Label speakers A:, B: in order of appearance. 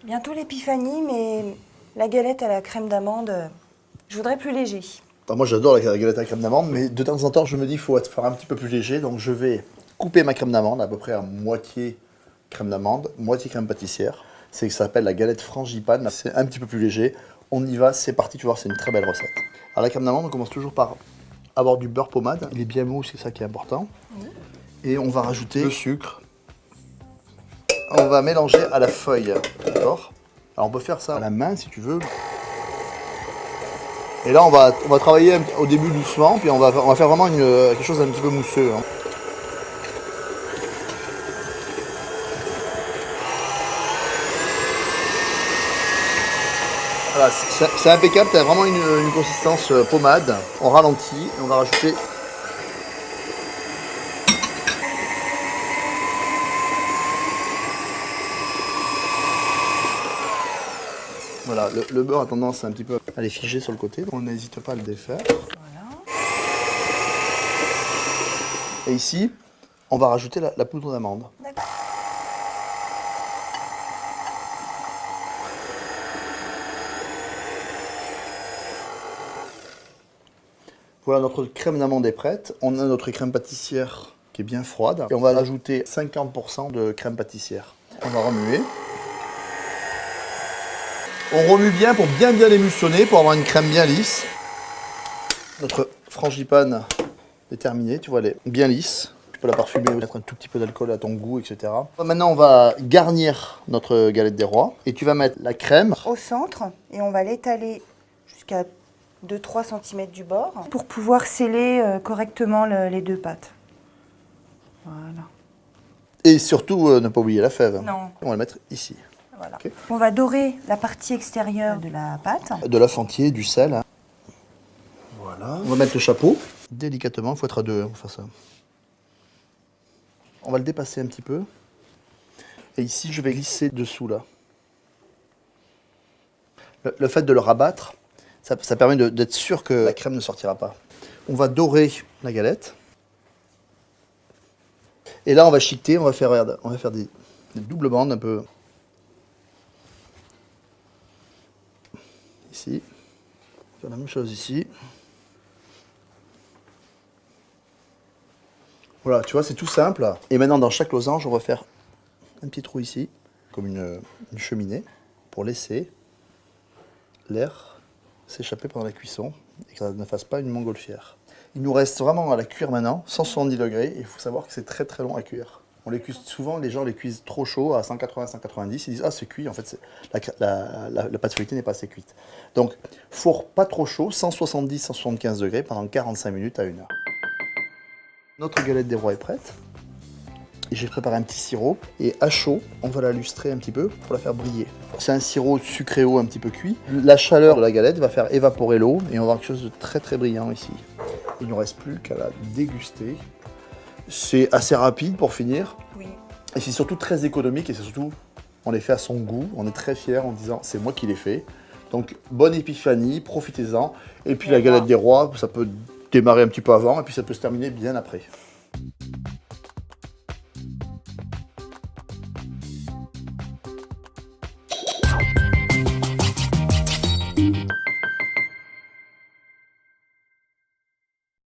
A: Bientôt l'épiphanie, mais la galette à la crème d'amande, je voudrais plus léger.
B: Alors moi j'adore la galette à la crème d'amande, mais de temps en temps je me dis qu'il faut faire un petit peu plus léger, donc je vais couper ma crème d'amande à peu près à moitié crème d'amande, moitié crème pâtissière. C'est que ça s'appelle la galette frangipane, c'est un petit peu plus léger. On y va, c'est parti, tu vois, c'est une très belle recette. Alors la crème d'amande, on commence toujours par avoir du beurre pommade, il est bien mou, c'est ça qui est important.
A: Oui.
B: Et on va rajouter le sucre. On va mélanger à la feuille, d'accord? Alors on peut faire ça à la main si tu veux. Et là on va travailler au début doucement, puis on va faire vraiment quelque chose d'un petit peu mousseux. Hein. Voilà, c'est impeccable, tu as vraiment une consistance pommade. On ralentit et on va rajouter. Voilà, le beurre a tendance un petit peu à les figer sur le côté, donc on n'hésite pas à le défaire.
A: Voilà.
B: Et ici, on va rajouter la poudre d'amande.
A: D'accord.
B: Voilà, notre crème d'amande est prête. On a notre crème pâtissière qui est bien froide. Et on va rajouter 50% de crème pâtissière. On va remuer. On remue bien pour bien émulsionner, pour avoir une crème bien lisse. Notre frangipane est terminée, tu vois, elle est bien lisse. Tu peux la parfumer, mettre un tout petit peu d'alcool à ton goût, etc. Maintenant, on va garnir notre galette des rois. Et tu vas mettre la crème
A: Au centre, et on va l'étaler jusqu'à 2-3 cm du bord pour pouvoir sceller correctement les deux pâtes. Voilà.
B: et surtout ne pas oublier la fève.
A: Non.
B: On va la mettre ici.
A: Voilà.
B: Ok.
A: On va dorer la partie extérieure de la pâte.
B: De l'œuf entier, du sel. Hein. Voilà. On va mettre le chapeau. Délicatement, il faut être à deux pour faire ça. On va le dépasser un petit peu. Et ici, je vais glisser dessous là. Le fait de le rabattre, ça permet d'être sûr que la crème ne sortira pas. On va dorer la galette. Et là, on va chiqueter, on va faire des doubles bandes un peu. Ici. On va faire la même chose ici. Voilà, tu vois, c'est tout simple. Et maintenant, dans chaque losange, on va faire un petit trou ici, comme une cheminée, pour laisser l'air s'échapper pendant la cuisson et que ça ne fasse pas une montgolfière. Il nous reste vraiment à la cuire maintenant, 170 degrés, et il faut savoir que c'est très très long à cuire. On les cuise souvent, les gens les cuisent trop chaud, à 180-190, ils disent « Ah, c'est cuit », en fait, la pâte feuilletée n'est pas assez cuite. Donc, four pas trop chaud, 170-175 degrés, pendant 45 minutes à 1 heure. Notre galette des rois est prête. Et j'ai préparé un petit sirop. Et à chaud, on va la lustrer un petit peu pour la faire briller. C'est un sirop sucré eau un petit peu cuit. La chaleur de la galette va faire évaporer l'eau et on va avoir quelque chose de très très brillant ici. Il ne nous reste plus qu'à la déguster. C'est assez rapide pour finir.
A: Oui.
B: Et c'est surtout très économique et c'est surtout, on les fait à son goût. On est très fiers en disant c'est moi qui l'ai fait. Donc bonne épiphanie, profitez-en. Et puis la galette des rois, ça peut démarrer un petit peu avant et puis ça peut se terminer bien après.